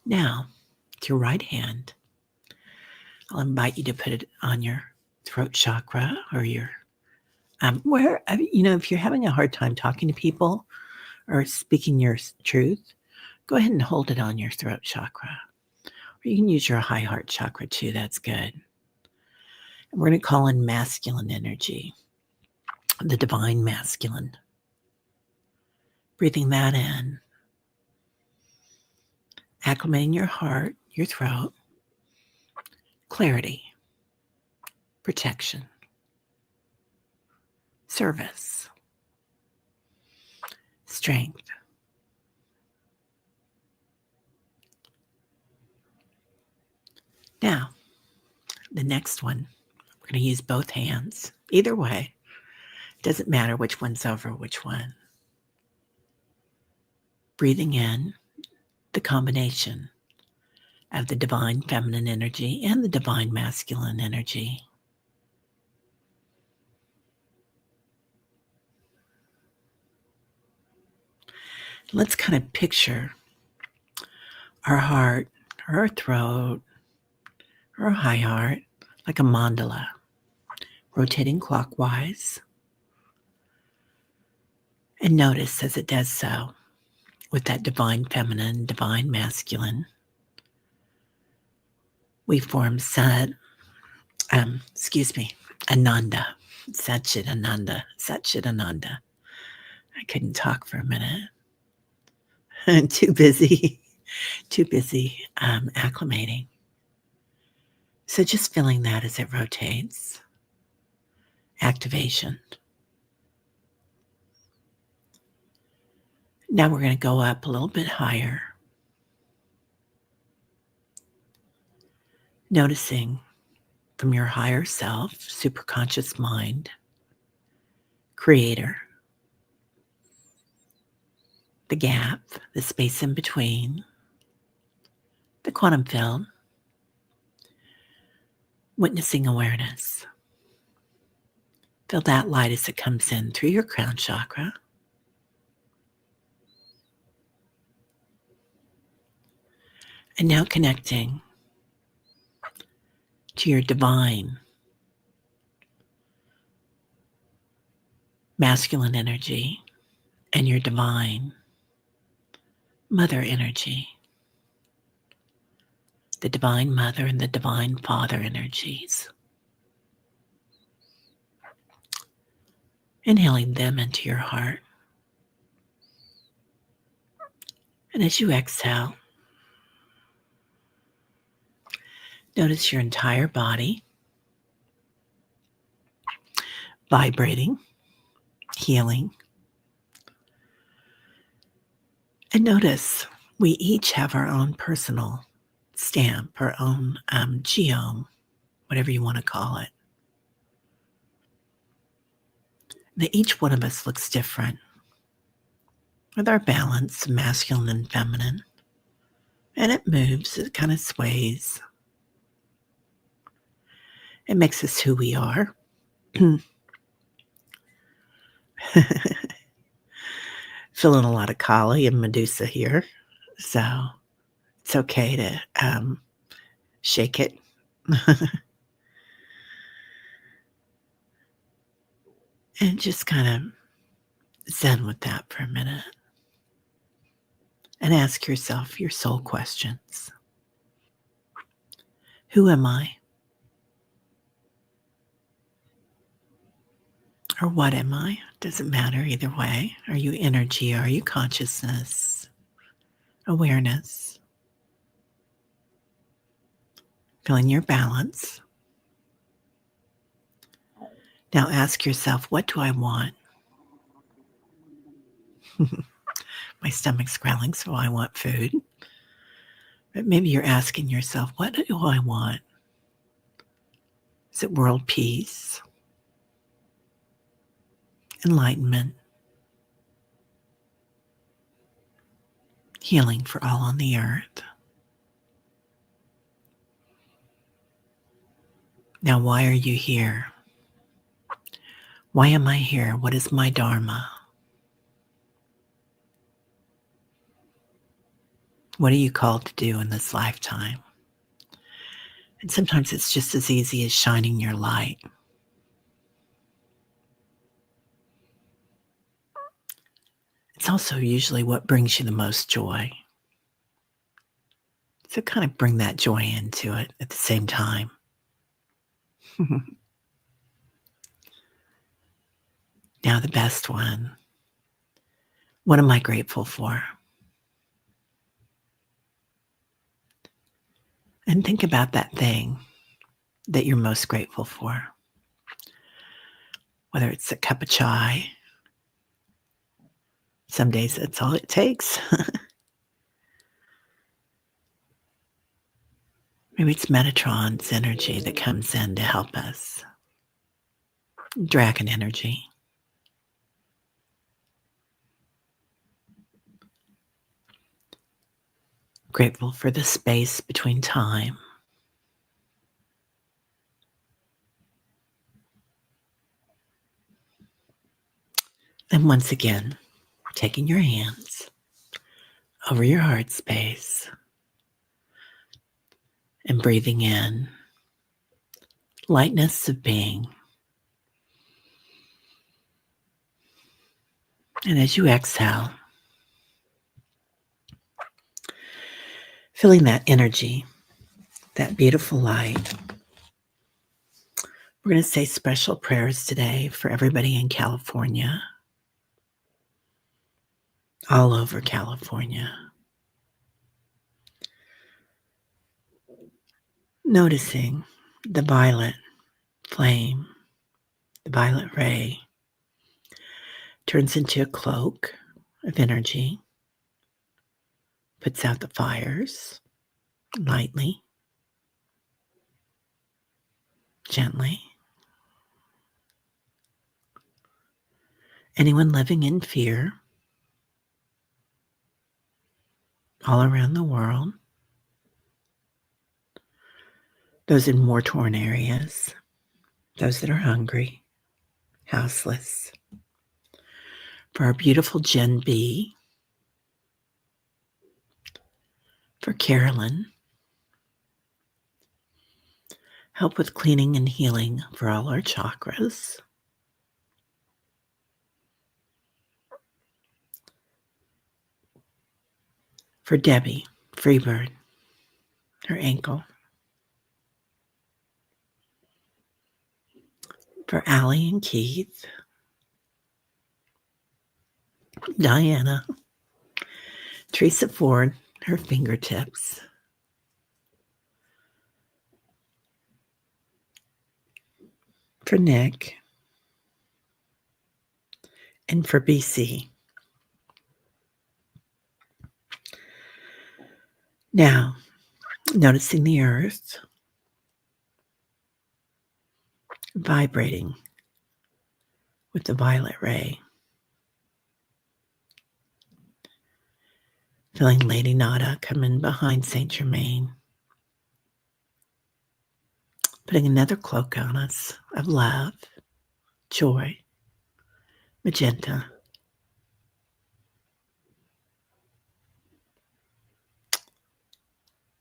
Now, with your right hand, I'll invite you to put it on your throat chakra or your if you're having a hard time talking to people or speaking your truth, go ahead and hold it on your throat chakra. Or you can use your high heart chakra too. That's good. And we're going to call in masculine energy, the divine masculine. Breathing that in, acclimating your heart, your throat, clarity, protection, service, strength. Now, the next one, we're going to use both hands. Either way, it doesn't matter which one's over which one. Breathing in the combination of the divine feminine energy and the divine masculine energy. Let's kind of picture our heart, or our throat, or our high heart like a mandala, rotating clockwise. And notice as it does so, with that divine feminine, divine masculine, we form Ananda, Satchit Ananda, Satchit Ananda. I couldn't talk for a minute. too busy acclimating. So just feeling that as it rotates. Activation. Now we're going to go up a little bit higher. Noticing from your higher self, superconscious mind, creator, the gap, the space in between, the quantum field, witnessing awareness. Feel that light as it comes in through your crown chakra. And now connecting to your divine masculine energy and your divine mother energy. The divine mother and the divine father energies. Inhaling them into your heart. And as you exhale, notice your entire body, vibrating, healing. And notice we each have our own personal stamp, our own geome, whatever you want to call it. That each one of us looks different with our balance, masculine and feminine. And it moves, it kind of sways. It makes us who we are. Feeling a lot of Kali and Medusa here. So it's okay to shake it. And just kind of zen with that for a minute. And ask yourself your soul questions. Who am I? Or what am I? Doesn't matter either way. Are you energy? Are you consciousness? Awareness? Feeling your balance. Now ask yourself, what do I want? My stomach's growling, so I want food. But maybe you're asking yourself, what do I want? Is it world peace? Enlightenment? Healing for all on the earth? Now, why are you here? Why am I here? What is my dharma? What are you called to do in this lifetime? And sometimes it's just as easy as shining your light. It's also usually what brings you the most joy. So kind of bring that joy into it at the same time. Now the best one. What am I grateful for? And think about that thing that you're most grateful for. Whether it's a cup of chai. Some days that's all it takes. Maybe it's Metatron's energy that comes in to help us. Dragon energy. Grateful for the space between time. And once again, taking your hands over your heart space and breathing in lightness of being. And as you exhale, feeling that energy, that beautiful light. We're going to say special prayers today for everybody in California, all over California. Noticing the violet flame, the violet ray turns into a cloak of energy, puts out the fires lightly, gently. Anyone living in fear all around the world, those in war-torn areas, those that are hungry, houseless. For our beautiful Jen B, for Carolyn, help with cleaning and healing for all our chakras. For Debbie, Freebird, her ankle. For Allie and Keith, Diana, Teresa Ford, her fingertips. For Nick, and for BC. Now, noticing the earth vibrating with the violet ray. Feeling Lady Nada come in behind Saint Germain. Putting another cloak on us of love, joy, magenta.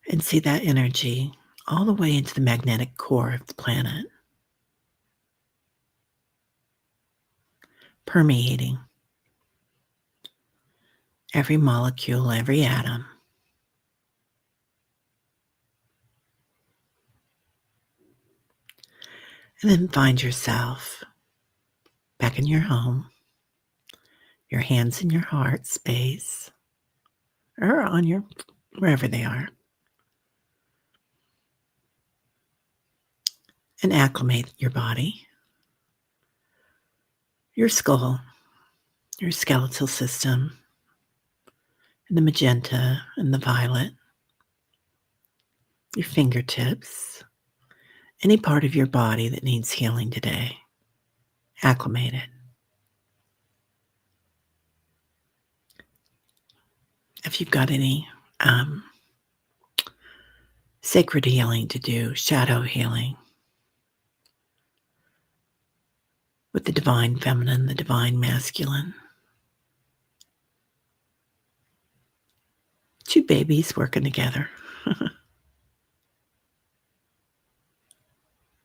And see that energy all the way into the magnetic core of the planet, permeating every molecule, every atom. And then find yourself back in your home, your hands in your heart space, or on your, wherever they are. And acclimate your body, your skull, your skeletal system, and the magenta and the violet, your fingertips, any part of your body that needs healing today. Acclimate it. If you've got any sacred healing to do, shadow healing, with the divine feminine, the divine masculine. Two babies working together.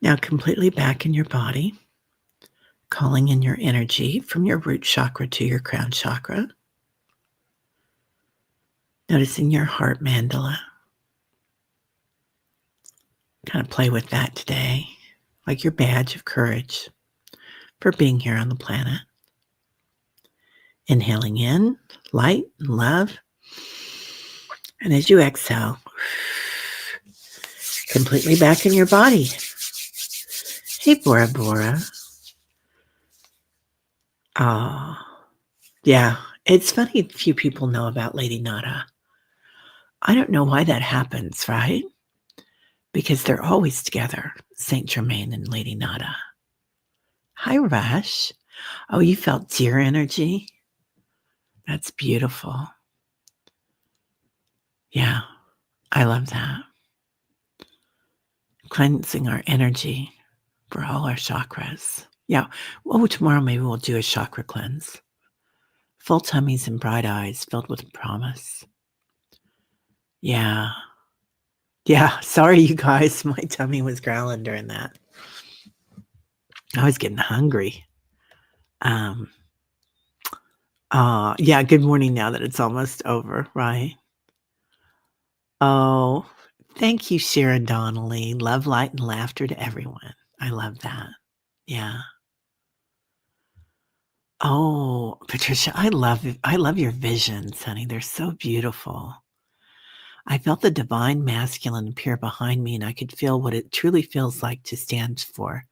Now completely back in your body, calling in your energy from your root chakra to your crown chakra. Noticing your heart mandala. Kind of play with that today, like your badge of courage for being here on the planet. Inhaling in light and love. And as you exhale, completely back in your body. Hey, Bora Bora. Oh, yeah. It's funny few people know about Lady Nada. I don't know why that happens, right? Because they're always together, Saint Germain and Lady Nada. Hi, Rush. Oh, you felt deer energy? That's beautiful. Yeah, I love that. Cleansing our energy for all our chakras. Yeah. Oh, tomorrow maybe we'll do a chakra cleanse. Full tummies and bright eyes filled with promise. Yeah. Yeah. Sorry, you guys. My tummy was growling during that. I was getting hungry. Yeah, good morning now that it's almost over, right? Oh, thank you, Sharon Donnelly. Love, light, and laughter to everyone. I love that. Yeah. Oh, Patricia, I love your visions, honey. They're so beautiful. I felt the divine masculine appear behind me, and I could feel what it truly feels like to stand for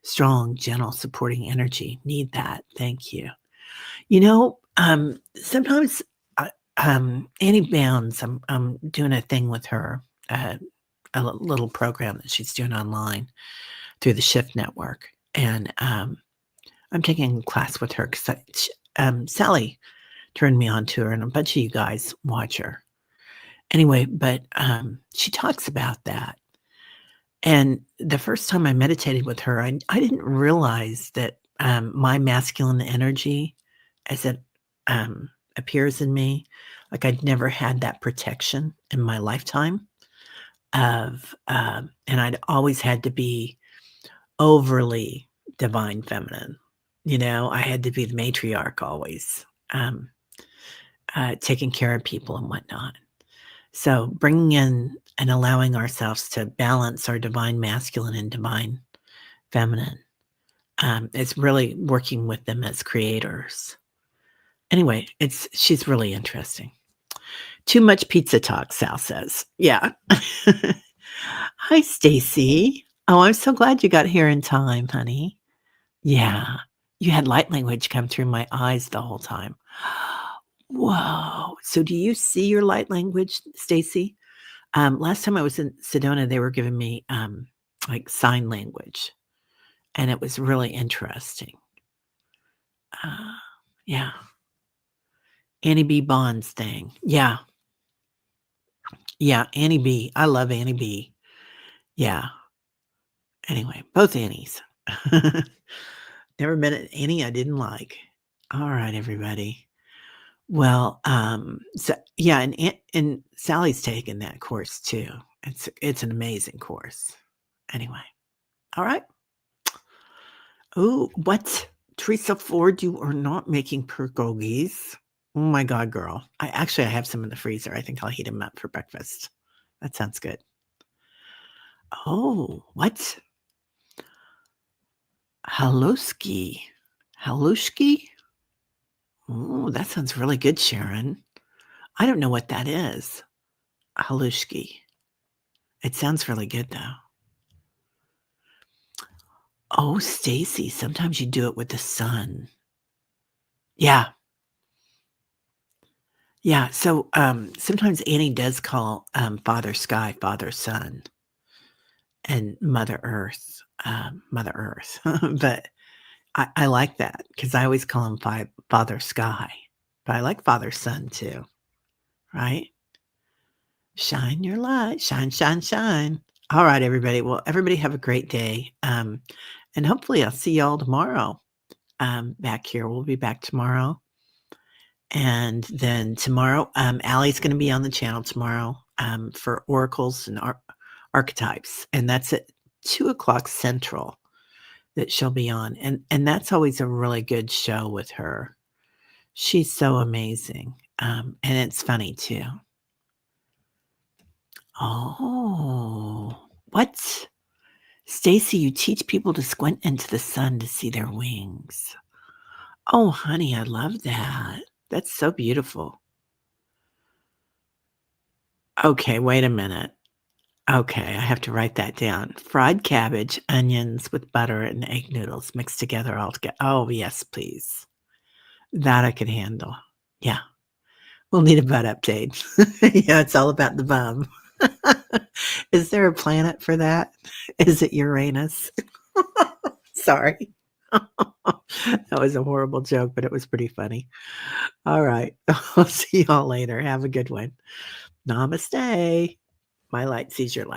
strong, gentle, supporting energy. Need that. Thank you. Sometimes Annie Bounds, I'm doing a thing with her, little program that she's doing online through the Shift Network, and I'm taking a class with her because Sally turned me on to her, and a bunch of you guys watch her. Anyway, but she talks about that. And the first time I meditated with her, I didn't realize that my masculine energy, as it appears in me, like I'd never had that protection in my lifetime and I'd always had to be overly divine feminine. I had to be the matriarch always, taking care of people and whatnot. So bringing in and allowing ourselves to balance our divine masculine and divine feminine is really working with them as creators. Anyway, she's really interesting. Too much pizza talk, Sal says. Yeah. Hi, Stacy. Oh, I'm so glad you got here in time, honey. Yeah. You had light language come through my eyes the whole time. Whoa. So do you see your light language, Stacy? Last time I was in Sedona, they were giving me, like, sign language, and it was really interesting. Uh, yeah. Annie B. Bond's thing. Yeah. Yeah, Annie B. I love Annie B. Yeah. Anyway, both Annies. Never met an Annie I didn't like. Alright, everybody. Well, so yeah, and Sally's taken that course too. It's an amazing course. Anyway, alright. Oh, what? Teresa Ford, you are not making pierogies. Oh my god, girl. I have some in the freezer. I think I'll heat them up for breakfast. That sounds good. Oh, what? Haluski. Halushki? Oh, that sounds really good, Sharon. I don't know what that is. Halushki. It sounds really good though. Oh, Stacy, sometimes you do it with the sun. Yeah. Yeah, so, sometimes Annie does call, Father Sky, Father Sun, and Mother Earth, but I like that because I always call him Father Sky, but I like Father Sun too, right? Shine your light, shine, shine, shine. Alright, everybody. Well, everybody have a great day, and hopefully I'll see y'all tomorrow, back here. We'll be back tomorrow. And then tomorrow, Allie's gonna be on the channel tomorrow, for oracles and archetypes, and that's at 2 o'clock Central that she'll be on, and that's always a really good show with her. She's so amazing, and it's funny too. Oh, what? Stacy, you teach people to squint into the sun to see their wings. Oh, honey, I love that. That's so beautiful. Okay, wait a minute. Okay, I have to write that down. Fried cabbage, onions with butter, and egg noodles mixed together all together. Oh, yes, please. That I could handle. Yeah. We'll need a butt update. Yeah, it's all about the bum. Is there a planet for that? Is it Uranus? Sorry. That was a horrible joke, but it was pretty funny. All right. I'll see y'all later. Have a good one. Namaste. My light sees your light.